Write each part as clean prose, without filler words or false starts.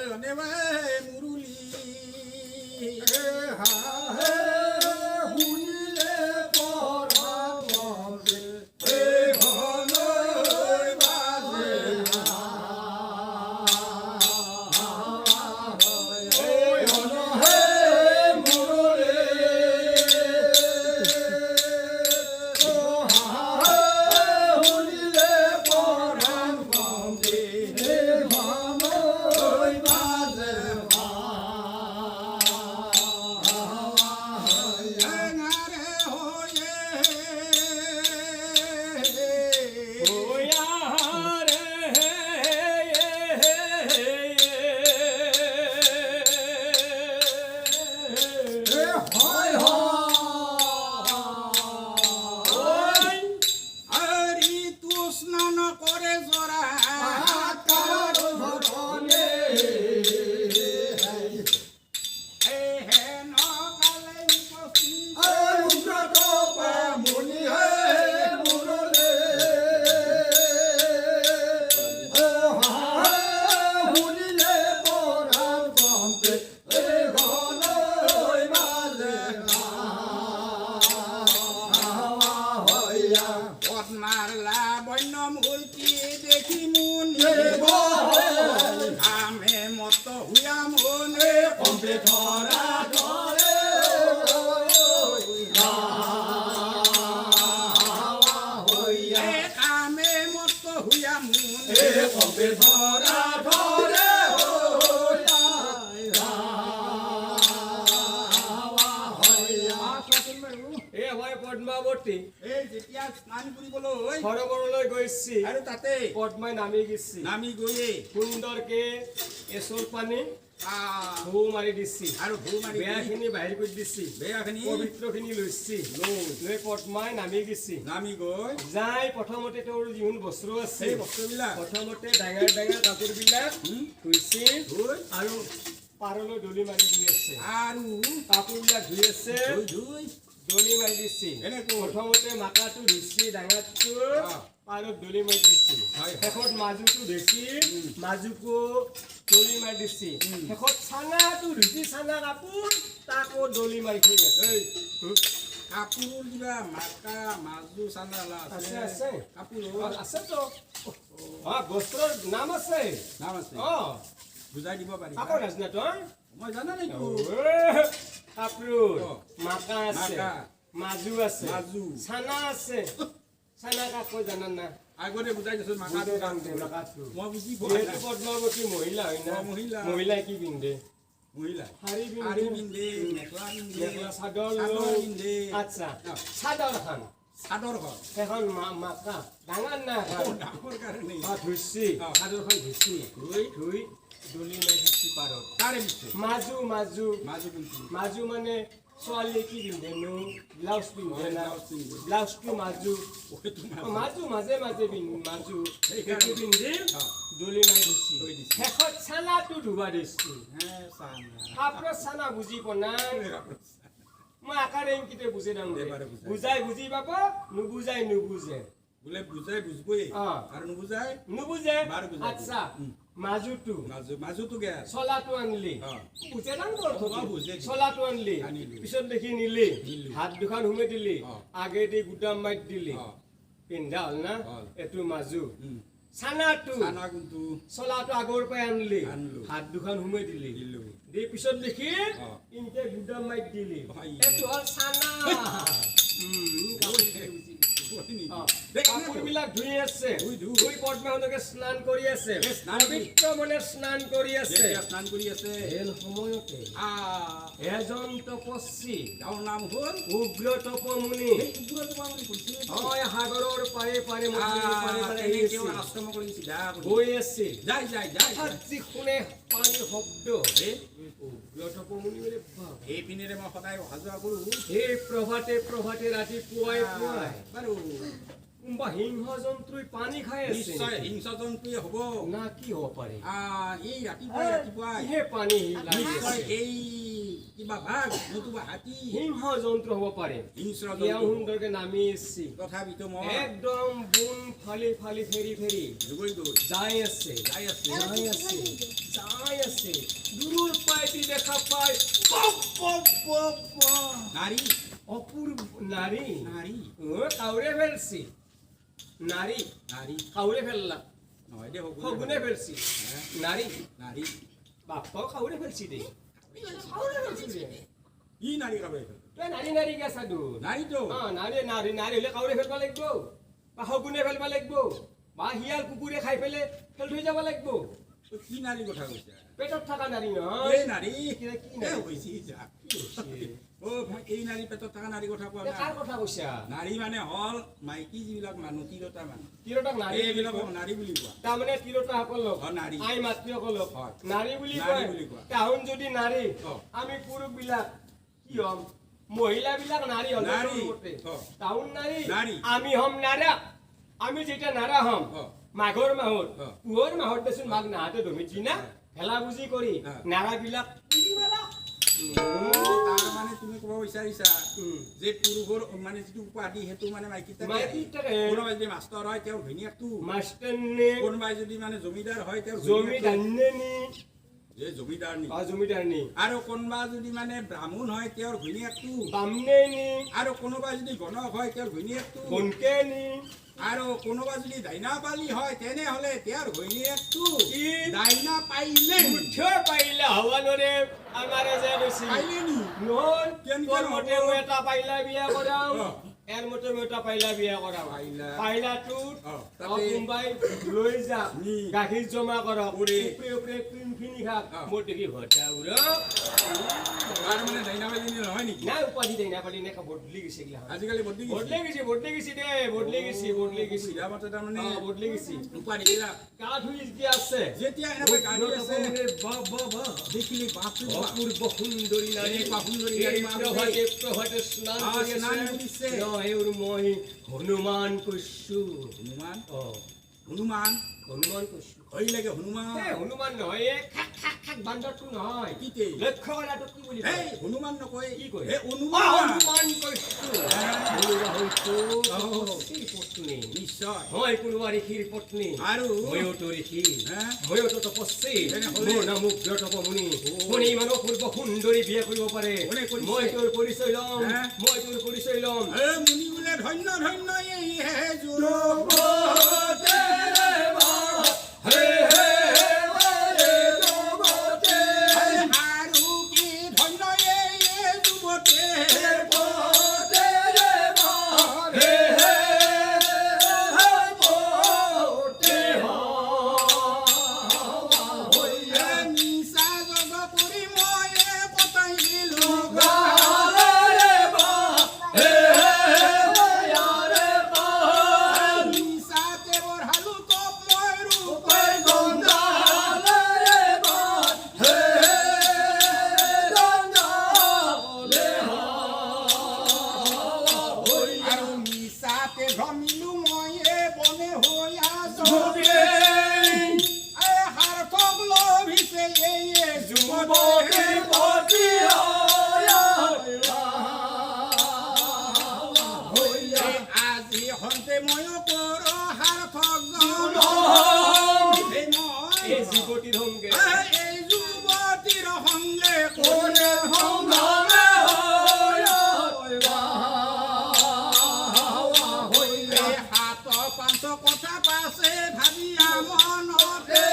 অনেবা মুরুলি মারলা বন্য মুলকি দেখি মুনি আমি মত হুয়া মনে কম্পে ধরা ধরে আমি মত হুয়া মনে কম্পে ধরা ধরে পদ্মাৱতী এই যেতিয়া স্নান কৰিবলৈ সৰোবৰলৈ গৈছি আৰু তাতে পদ্মাই নামি গেছি নামি গৈয়ে সুন্দৰকে এচৰ পানী ঢৌ মাৰি দিছি আৰু ঢৌ মাৰি বেয়াখিনি বাহিৰ কৰি দিছি বেয়াখিনি পবিত্ৰখিনি লৈছি লৈ পদ্মাই নামি গেছি নামি গৈ যাই প্ৰথমতে তেওঁৰ যিবোৰ বস্ত্ৰ আছে সেই বস্তুবিলাক প্ৰথমতে ডাঙৰ ডাঙৰ কাপোৰবিলাক ধুইছি আৰু পাৰলৈ দলি মাৰি দি আছে আৰু কাপোৰবিলাক ধুই আছে দলি মাৰি দিছি প্ৰথমতে মাকাটো ধুইছি ডাঙৰটো পাৰত দলি মাৰি দিছি শেষত মাজুটো ধুইছি মাজুকো দলি মাৰি দিছি শেষত চানাটো ধুইছি চানা কাপোৰ তাকো দলি মাৰি থৈ আছে কাপোৰ কিবা মাকা মাজু চানা আছে আছে কাপোৰ আছে তো বস্ত্ৰৰ নাম আছে বুজাই দিব পাৰি কাপোৰ আছে না তই মই জানা নাই কাপোৰ মাকা আছে মাজু আছে চানা আছে চানা কাপোৰ জানা না আগতে বুজাই দিছো মাকাটো মই বুজি পদ্মাৱতী মহিলা হয় না মহিলাই কি পিন্ধে মহিলা শাৰী পিন্ধে মেখেলা পিন্ধে চাদৰ পিন্ধে আচ্ছা চাদৰখন সেইখন মাকা ডাঙৰ না ডাঙৰ কাৰণে ধুইছি চাদৰখন ধুইছি ধুই দলি মাৰি থৈছি পাৰত তাৰে পিছত মাজু মানে ছোৱালী কি পিন্ধেনো ব্লাউজ পিন্ধে না ব্লাউজটো মাজু মাজে মাজে মাজু সেইটো পিন্ধি দলি মাৰি থৈছি শেষত চানাটো ধুবা দিছি কাপোৰৰ চানা বুজি পোৱা নাই মই আকাৰে ইংকিতে বুজি দাম বুজাই বুজি পাব নুবুজাই নুবুজে বোলে বুজাই বুজবই আৰু নুবুজে আচ্ছা মাজুটো চলাটো আনলি বুজে না চলাটো আনলি পিছত দেখি নিলি হাত দুখন সুমে দিলি আগেদি গুটাম মাৰি দিলি পিন্ধা হ'ল না এইটো মাজু চানাটো চলাটো আগৰ পৰাই আনলি হাত দুখন সুমে দিলি দি পিছত দেখি ইনকে গুটাম মাৰি দিলি এইটো হ'ল চানা কাপোৰবিলাক ধুই আছে ধুই পদ্মাখনকে স্নান কৰি আছে পবিত্ৰ মনে স্নান কৰি আছে এই সময়তে এজন তপস্বী তেওঁৰ নাম হ'ল উগ্ৰ তপমুনি সাগৰৰ পাৰে পাৰে আশ্ৰম কৰিছিল গৈ আছে যি শুনে পানীৰ শব্দ উগ্ৰ তপমুনি এইপিনেৰে মই সদায় অহা যোৱা কৰো এই প্ৰভাতে প্ৰভাতে ৰাতিপুৱাই পুৱাই কোনোবা সিংহ জন্তুই পানী খাই আছে নিশ্চয় হিংস জন্তুৱে হ'ব না কি হ'ব পাৰে এই ৰাতিপুৱাই পানী নিশ্চয় এই কিবা বাঘ নতুবা হাতী সিংহ জন্তু হ'ব পাৰে সুন্দৰকে নামি এসছি তথাপিতো মই একদম বুন ফালি ফালি ফেৰি ফেৰি যাই আছে কয় নারী অপূর্ব নারী নারী কাউরে ফেলছি নারী নারী কাউরে ফেললাম নহয় দে শগুনে ফেলছি নারী নারী বাপ্পাও কাউরে ফেলছি দে কাউরে ফেলছি দে ই নারী কাবে তই নারী নারী কে সাধু নারী তো নারী নারী নারী হলে কাউরে ফেলবা লাগব বা শগুনে ফেলবা লাগব বা হিয়াল কুকুৰে খাই ফেলে ফেল থৈ যাব লাগব তো কি নারী কথা কইছা পেটত থকা নারী এই নহয় নারী কি কি নারী হইছি যা কি হৈছে? ও ভাই এই নারী পেটত থাকা নারী কথা কোৱা এ কাৰ না কথা কৈছা নাৰী মানে হল মাইকী যিবিলাক মানুহ তিৰোতা মানুহ তিৰোতাক নাৰী বুলি এইবিলাকক কয়। নাৰী বুলি কোৱা তাৰমানে তিৰোতাসকলক নাৰী আই মাতৃসকলক হয়। নাৰী বুলি নাৰী কয় বুলি কয়। তাহোন যদি নাৰী অ। আমি পুৰুষবিলাক কি হ'ম মহিলাবিলাক নাৰী হ'লে নাৰী। পূৰ্বতে। অ। তাহোন নাৰী নাৰী। আমি হ'ম নাৰা আমি যেতিয়া নাৰা হ'ম অ। মাঘৰ মাহত অ। পুহৰ মাহত দেচোন মাঘ নাহাতে ধমিত দিনা অ। ভেলা বুজি কৰি অ। নাৰাবিলাক পুৰি মাৰা। তাৰ মানে তুমি ক'ব বিচাৰিছা উম। যে পুৰুষৰ মানে যিটো উপাধি সেইটো মানে মাইকী মাইকী থাকে। কোনোবাই যদি মাষ্টৰ হয় তেওঁৰ ঘৈণীয়েকটো মাষ্টৰনে কোনোবাই যদি মানে জমিদাৰ হয় তেওঁৰ জমিদাৰনে যে জমিদাৰ নি জমিদাৰনি আৰু কোনোবা যদি মানে ব্ৰাহ্মণ হয় তেওঁৰ ঘৈণীয়েকটো বামনেনি আৰু কোনোবা যদি গণক হয় তেওঁৰ ঘৈণীয়েকটো বনকেনি আৰু কোনোবা যদি দাইনাপালি হয় তেনেহলে তেওঁৰ ঘৈণীয়েকটো কি? দাইনা পাইলে মুঠ্য পাৰিলে হ'ব নৰে আমাৰে যে বেছি পাইলে নি নহয় কেনেকে তোৰ নহ'ব? মতে মই এটা পাইলা বিয়া কৰাম অ। এৰ মতে মই এটা পাইলা বিয়া কৰাম পাইলা। পাইলাটোত অ, তাতে কোনোবাই লৈ যাম নি। গাখীৰ জমা কৰক কৰি। উপৰে উপৰে ক্ৰীমখিনি খাক অ। মোৰ দেখি ভজা উৰক তাৰ মানে দাইনাপালি নহয় নেকি নাই উপাধি দেই না পালি নে বদলি গৈছে এইগিলা আজিকালি বদলি বদলি গৈছে দে বদলি গৈছে সুবিধামতে তাৰমানে বদলি গৈছে উপাধিবিলাক গা ধুই যেতিয়া আছে যেতিয়া এনেকৈ গাড়ী আছে দেখিলি বাপৰে অপূৰ্ব সুন্দৰী নাৰী এনেকুৱা সুন্দৰী নাৰী মা প্ৰভাতে প্ৰভাতে স্নান অ, কৰি স্নান আছে কৰিছে। নহয় মই হনুমান কৈছো হনুমান অ হনুমান হনুমান কৈছো ভয় লাগে হনুমান হনুমান নহয় এই খাক খাক খাক বান্দৰটো নহয় কিতে? লক্ষ্য কৰাটো কি বুলি এই হনুমান নকয় কি কয়? হে হনুমান হনুমান কৈছো হনুমান হৈছো পত্নী পত্নী নিশ্চয় হয় কোনোবা ঋষিৰ পত্নী আৰু ময়োতো ঋষি হে? ময়োতো তপস্বী তেনেহ'লে? মোৰ নাম উগ্ৰ তপমুনি কোনে ইমান অপূৰ্ব সুন্দৰী বিয়া কৰিব পাৰে কোনে কৰিছে? মই তোৰ পৰিচয় ল'ম হে? মই তোৰ পৰিচয় ল'ম এ মুনি বোলে ধন্য ধন্য এইহে যুৰৱ আৰু কি ধন্য এই যুৱতে নিচা জগ কৰি মই পতাইলো নিচাতে বঢ়ালো তপ মই ৰূপৰ আৰু নিচাতে ভ্ৰমিলো মই বনে হৈ আছো সাৰ্থক লভিছে এই যুৱতী আজি হন্তে ময়ো কৰ সাৰ্থক এই যুৱতীৰ সংগে এই যুৱতীৰ সংগে কৰে এই হাত পাঁচ কথা পাছে ভাবিয়া মনতে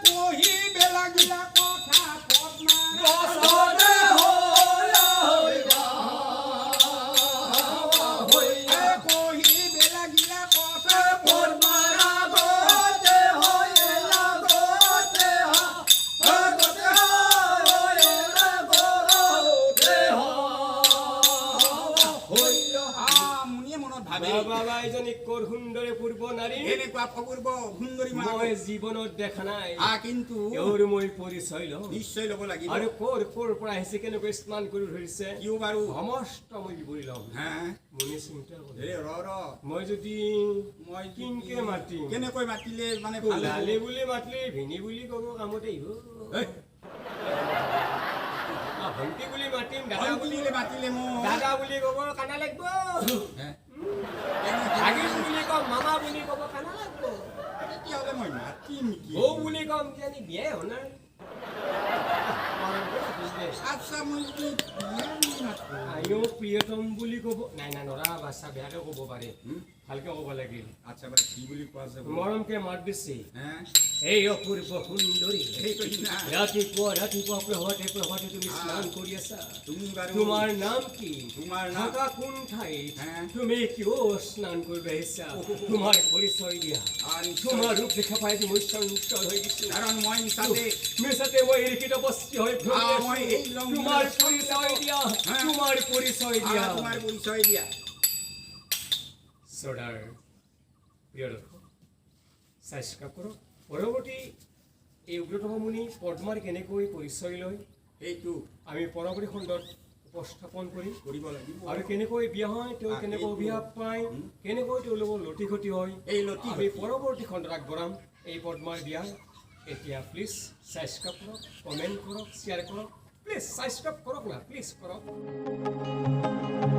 কহি বেলাগিলা কথা কহি বেলাগিলা কথা মুনিয়ে মনত ভাবে বাবা এজনী কৰ সুন্দৰী পূৰ্ব নাৰী এনেকুৱা অপূৰ্ব সুন্দৰী মা মই জীৱনত দেখা নাই কিন্তু তেওঁৰ মই পৰিচয় লওঁ নিশ্চয় ল'ব লাগিব আৰু ক'ৰ পৰা আহিছে কেনেকৈ স্নান কৰি ধৰিছে কিয় বাৰু সমস্ত মই বিৱৰি ল'ম হা মনে চিন্তা কৰি ৰে ৰ মই যদি মই কিনকে মাতিম কেনেকৈ মাতিলে মানে ভাল লালি বুলি মাতিলে ভিনি বুলি ক'ব কামতে আহিব ভণ্টি বুলি মাতিম দাদা বুলি মাতিলে মোক দাদা বুলি ক'ব কানা লাগিব হে? ভাগিন বুলি ক'ম মামা বুলি ক'ব কানা লাগিব তেতিয়াহ'লে মই মাতিম নেকি বৌ বুলি ক'ম কিজানি বিয়াই হোৱা নাই আচ্ছা মইতো আইও প্ৰিয়তম বুলি ক'ব নাই নাই নৰা বাচ্চা বেয়াকে ক'ব পাৰে ভালকে ক'ব লাগিল আচ্ছা ভাই কি বুলি কোৱা আছে মৰমকে মাত দিছে হে এই অপূৰ্ব সুন্দৰী এই কই না ৰাতিপুৱা প্ৰভাতে তুমি স্নান কৰি আছা তুমি বাৰু তোমাৰ নাম কি তোমাৰ নাম থাকা কোন ঠাইত হে? তুমি কিয় স্নান কৰিব আহিছা তোমাৰ পৰিচয় দিয়া আৰু তোমাৰ ৰূপ দেখা পাই মই চঞ্চল হৈ গৈছো কাৰণ মই মিছাতে মিছাতে মই লিখিত বস্তি হৈ মই এই লং তোমাৰ পৰিচয় দিয়া তোমাৰ পৰিচয় দিয়া তোমাৰ পৰিচয় দিয়া চৰ্দাৰ প্ৰিয় দৰ্শক স্বাস্থ্য কৰক পৰৱৰ্তী এই উগ্ৰতম মুনি পদ্মাৰ কেনেকৈ পৰিচয় লয় এইটো আমি পৰৱৰ্তী খণ্ডত উপস্থাপন কৰিম কৰিব লাগিব আৰু কেনেকৈ বিয়া হয় তেওঁ কেনেকৈ অভিশাপ পায় কেনেকৈ তেওঁলোকৰ লটি ঘটি হয় এই লটি আমি পৰৱৰ্তী খণ্ডত আগবঢ়াম এই পদ্মাৰ বিয়া এতিয়া প্লিজ ছাবস্ক্ৰাইব কৰক কমেণ্ট কৰক শ্বেয়াৰ কৰক প্লিজ ছাবস্ক্ৰাইব কৰক না প্লিজ কৰক